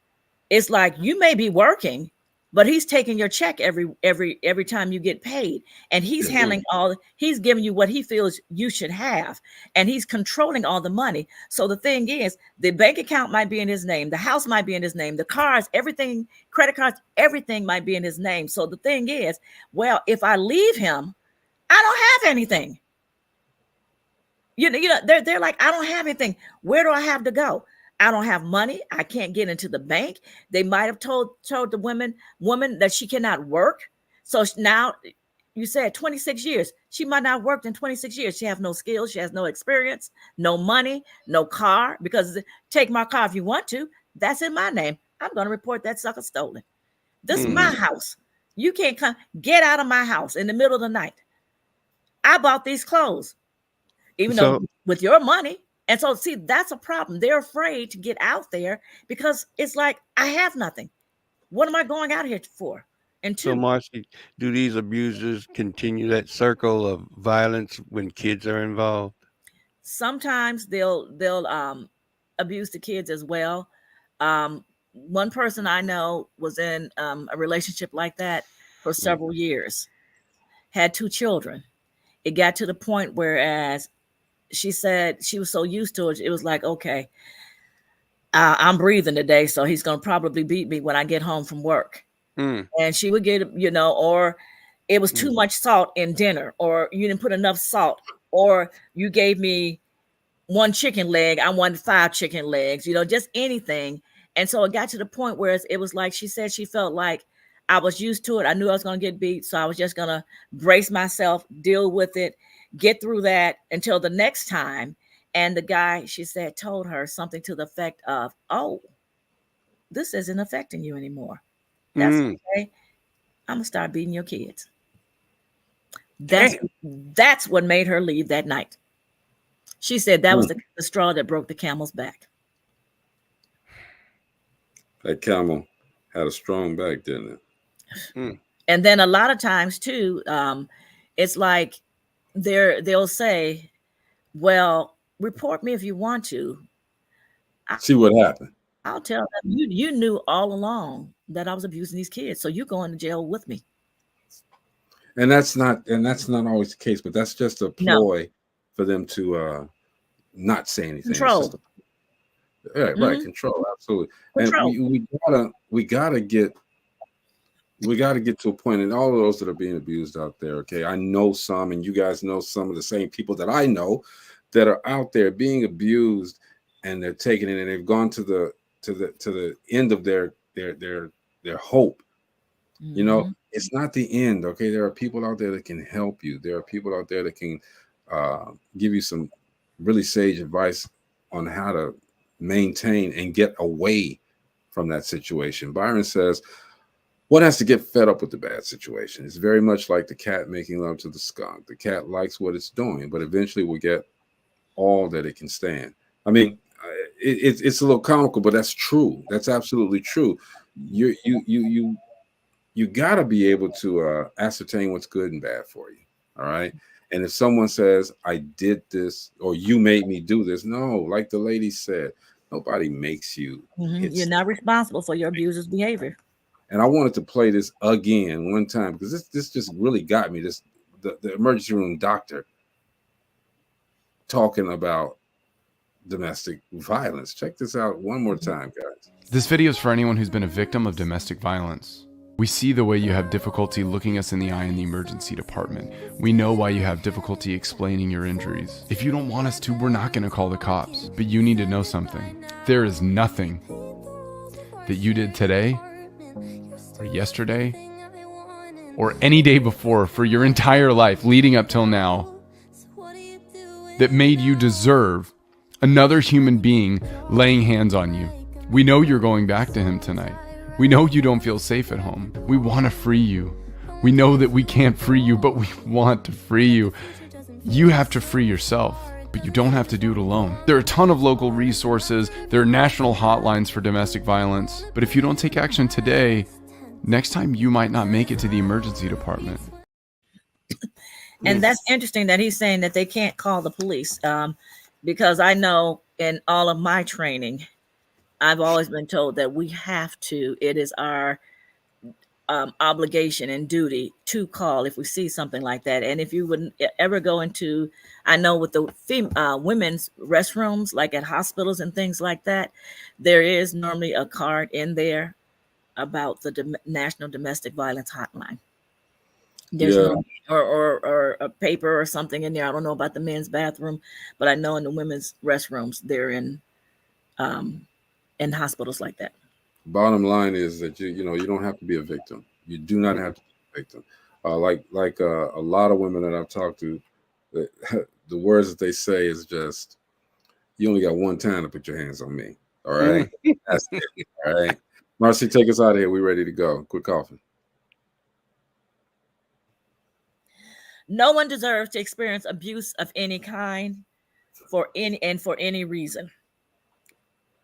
it's like, you may be working, but he's taking your check every time you get paid, and he's handling he's giving you what he feels you should have, and he's controlling all the money. So the thing is, the bank account might be in his name, the house might be in his name, the cars, everything, credit cards, everything might be in his name. So the thing is, well, if I leave him, I don't have anything. They're like, I don't have anything. Where do I have to go? I don't have money. I can't get into the bank. They might have told the woman that she cannot work. So now, you said 26 years. She might not have worked in 26 years. She has no skills. She has no experience, no money, no car. Because take my car if you want to. That's in my name. I'm going to report that sucker stolen. This is my house. You can't come. Get out of my house in the middle of the night. I bought these clothes, even though with your money. And so, see, that's a problem. They're afraid to get out there because it's like, I have nothing. What am I going out here for? And so, Marcy, do these abusers continue that circle of violence when kids are involved? Sometimes they'll abuse the kids as well. One person I know was in a relationship like that for several years, had 2 children. It got to the point whereas she said she was so used to it, it was like, okay, I'm breathing today, so he's going to probably beat me when I get home from work. And she would get, or it was too much salt in dinner, or you didn't put enough salt, or you gave me 1 chicken leg, I wanted 5 chicken legs, just anything. And so it got to the point where it was like, she said she felt like I was used to it. I knew I was going to get beat, so I was just going to brace myself, deal with it, get through that until the next time. And the guy, she said, told her something to the effect of, oh, this isn't affecting you anymore. That's okay. I'm gonna start beating your kids. That's what made her leave that night. She said that was the straw that broke the camel's back. That camel had a strong back, didn't it? And then a lot of times too, it's like they'll say, well, report me if you want to. See what happened. I'll tell them you knew all along that I was abusing these kids, so you're going to jail with me. And that's not always the case, but that's just a ploy for them to not say anything. Control. Right, control, absolutely. Control. And we gotta get to a point, and all of those that are being abused out there, okay, I know some, and you guys know some of the same people that I know that are out there being abused, and they're taking it, and they've gone to the end of their hope. You know, it's not the end, okay? There are people out there that can help you. There are people out there that can give you some really sage advice on how to maintain and get away from that situation. Byron says, one has to get fed up with the bad situation. It's very much like the cat making love to the skunk. The cat likes what it's doing, but eventually will get all that it can stand. I mean, it's a little comical, but that's true. That's absolutely true. You got to be able to ascertain what's good and bad for you. All right. And if someone says, I did this, or you made me do this, no, like the lady said, nobody makes you. You're not responsible for your abuser's behavior. And I wanted to play this again one time because this just really got me. The emergency room doctor talking about domestic violence. Check this out one more time, guys. This video is for anyone who's been a victim of domestic violence. We see the way you have difficulty looking us in the eye in the emergency department. We know why you have difficulty explaining your injuries. If you don't want us to, we're not going to call the cops. But you need to know something. There is nothing that you did today or yesterday or any day before for your entire life leading up till now that made you deserve another human being laying hands on you. We know you're going back to him tonight. We know you don't feel safe at home. We want to free you. We know that we can't free you, but we want to free you. You have to free yourself, but you don't have to do it alone. There are a ton of local resources. There are national hotlines for domestic violence. But if you don't take action today, next time you might not make it to the emergency department. And that's interesting that he's saying that they can't call the police, because I know in all of my training, I've always been told that we have to, it is our obligation and duty to call if we see something like that. And if you would ever go into, I know with the women's restrooms, like at hospitals and things like that, there is normally a card in there about the National Domestic Violence Hotline. There's or a paper or something in there. I don't know about the men's bathroom, but I know in the women's restrooms, they're in hospitals like that. Bottom line is that you don't have to be a victim. You do not have to be a victim. Like a lot of women that I've talked to, the words that they say is just, you only got one time to put your hands on me. All right. That's it. All right. Marcy, take us out of here. We're ready to go. Quit coughing. No one deserves to experience abuse of any kind for any reason.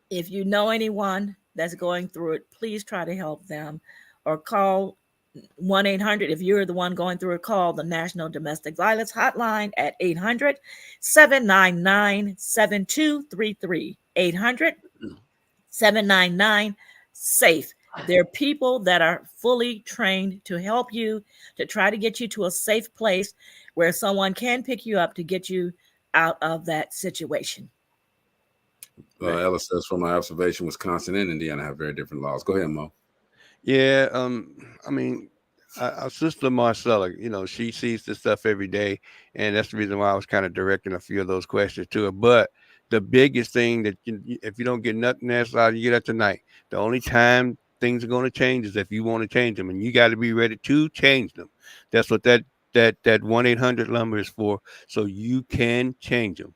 If you know anyone that's going through it, please try to help them, or call 1-800. If you're the one going through it, call the National Domestic Violence Hotline at 800-799-7233. 800-799-SAFE. There are people that are fully trained to help you, to try to get you to a safe place where someone can pick you up to get you out of that situation. Ellis says, from my observation, Wisconsin and Indiana have very different laws. Go ahead, Mo. Yeah, I mean, our sister Marcella, she sees this stuff every day, and that's the reason why I was kind of directing a few of those questions to her. But the biggest thing that if you don't get nothing else out, you get that tonight. The only time things are going to change is if you want to change them, and you got to be ready to change them. That's what that 1-800 number is for, so you can change them.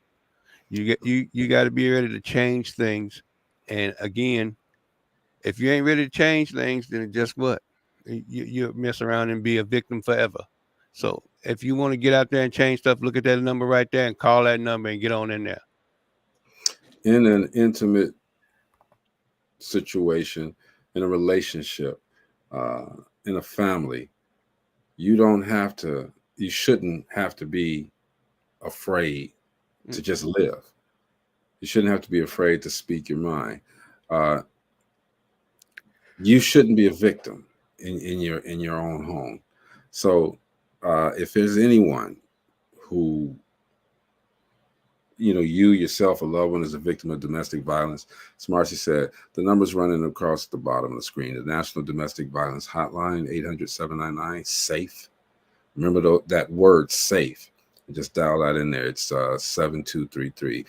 You got to be ready to change things. And again, if you ain't ready to change things, then just what? you mess around and be a victim forever. So if you want to get out there and change stuff, look at that number right there and call that number and get on in there. In an intimate situation, in a relationship, in a family, you shouldn't have to be afraid to just live. You shouldn't have to be afraid to speak your mind. You shouldn't be a victim in your own home. So if there's anyone who, you yourself, a loved one, is a victim of domestic violence, as Marcy said, the number's running across the bottom of the screen. The National Domestic Violence Hotline, 800-799-SAFE. Remember that word, SAFE. Just dial that in there. It's 7233.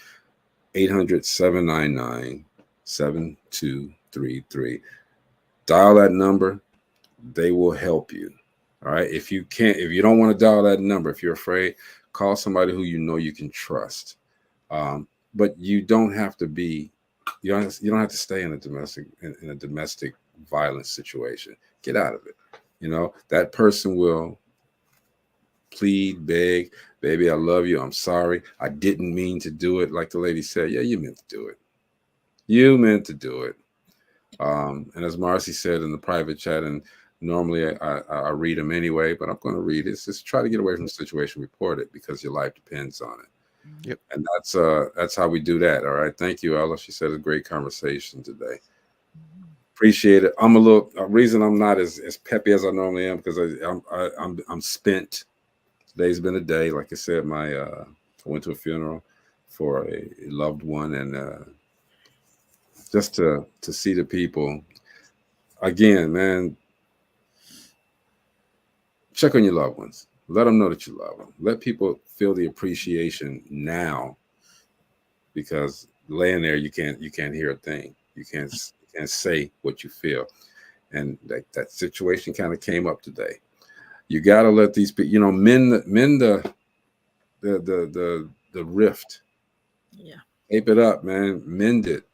800-799-7233. Dial that number. They will help you. All right. If you don't want to dial that number, if you're afraid, call somebody who you can trust. But you don't have to be, you don't have to stay in a domestic violence situation. Get out of it. That person will plead, beg, baby, I love you. I'm sorry. I didn't mean to do it. Like the lady said, yeah, you meant to do it. You meant to do it. And as Marcy said in the private chat, and normally I read them anyway, but I'm going to read it. Just try to get away from the situation, report it, because your life depends on it. Yep. And that's how we do that. All right. Thank you, Ella. She said a great conversation today. Appreciate it. I'm reason I'm not as peppy as I normally am, because I'm spent. Today's been a day. Like I said, I went to a funeral for a loved one, and just to see the people again, man. Check on your loved ones. Let them know that you love them. Let people feel the appreciation now, because laying there, you can't hear a thing. You can't say what you feel, and that situation kind of came up today. You got to let these people, mend the rift. Yeah. Tape it up, man. Mend it.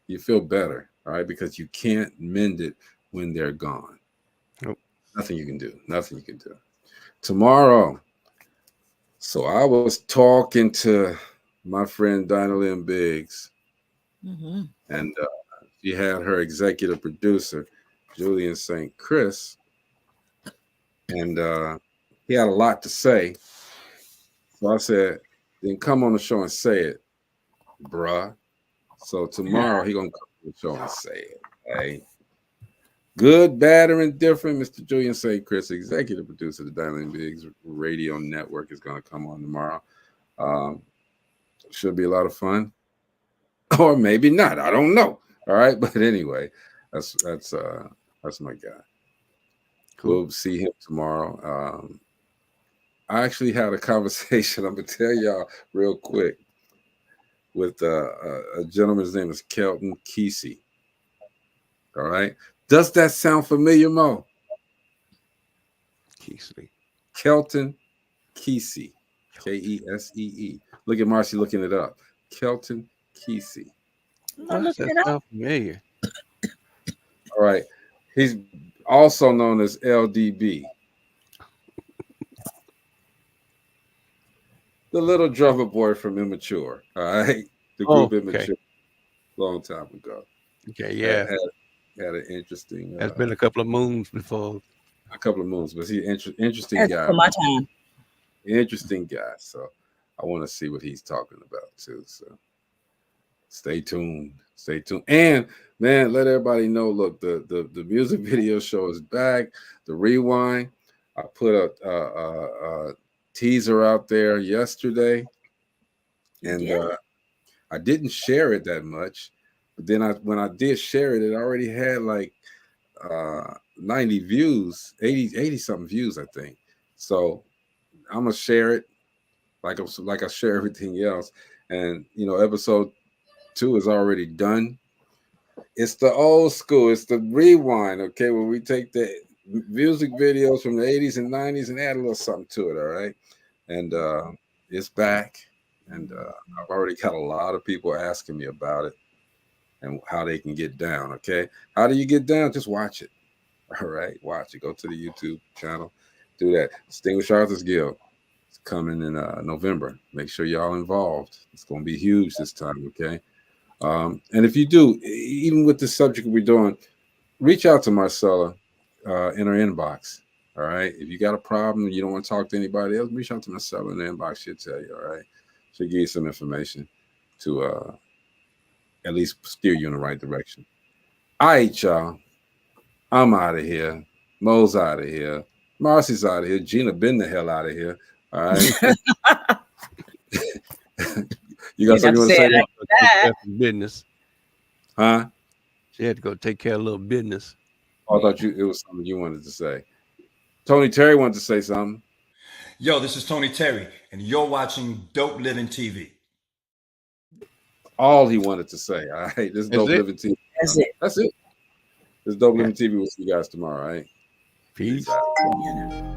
You feel better, all right? Because you can't mend it when they're gone. Nope. Nothing you can do. Nothing you can do. Tomorrow. So I was talking to my friend Dinah Lynn Biggs, and she had her executive producer, Julian St. Chris, and he had a lot to say. So I said, then come on the show and say it, bruh. So tomorrow he gonna come on the show and say it. Right? Good, bad, or indifferent, Mr. Julian St. Chris, executive producer of the Dinah Lynn Biggs Radio Network, is gonna come on tomorrow. Should be a lot of fun, or maybe not. I don't know. All right, but anyway, that's my guy. Cool. We'll see him tomorrow. I actually had a conversation. I'm gonna tell y'all real quick with a gentleman's name is Kelton Kesey. All right, does that sound familiar, Mo? Kesey. Kelton Kesey. Kesee. Look at Marcy looking it up. Kelton Kesey. That sounds familiar. All right. He's also known as LDB. The little drummer boy from Immature. All right. The group Immature. Long time ago. Okay, yeah. Had an interesting. That's been a couple of moons before. A couple of moons, but he's an interesting guy. For my time. Interesting guy. So I want to see what he's talking about too. So stay tuned. Stay tuned. And man, let everybody know. Look, the music video show is back. The Rewind. I put a teaser out there yesterday, and I didn't share it that much. But then when I did share it, it already had like 90 views, 80 something views, I think. So I'm gonna share it like I share everything else. And episode 2 is already done. It's the old school. It's the Rewind. Okay, where we take the music videos from the 80s and 90s and add a little something to it. All right, and it's back. And I've already got a lot of people asking me about it and how they can get down. Okay, how do you get down? Just watch it. All right, watch it. Go to the YouTube channel. Do that. Distinguished Authors Guild. It's coming in November. Make sure y'all involved. It's going to be huge this time, okay? And if you do, even with the subject we're doing, reach out to Marcella in her inbox. All right. If you got a problem and you don't want to talk to anybody else, reach out to Marcella in the inbox. She'll tell you. All right. She'll give you some information to at least steer you in the right direction. All right, y'all. I'm out of here. Mo's out of here. Marcy's out of here. Gina been the hell out of here. All right. You got something you want to say? That. Business. Huh? She had to go take care of a little business. Oh, I thought it was something you wanted to say. Tony Terry wanted to say something. Yo, this is Tony Terry, and you're watching Dope Living TV. All he wanted to say. All right. This is Dope Living TV. That's it. That's it. This is Dope Living TV. We'll see you guys tomorrow. All right. Peace. Yeah.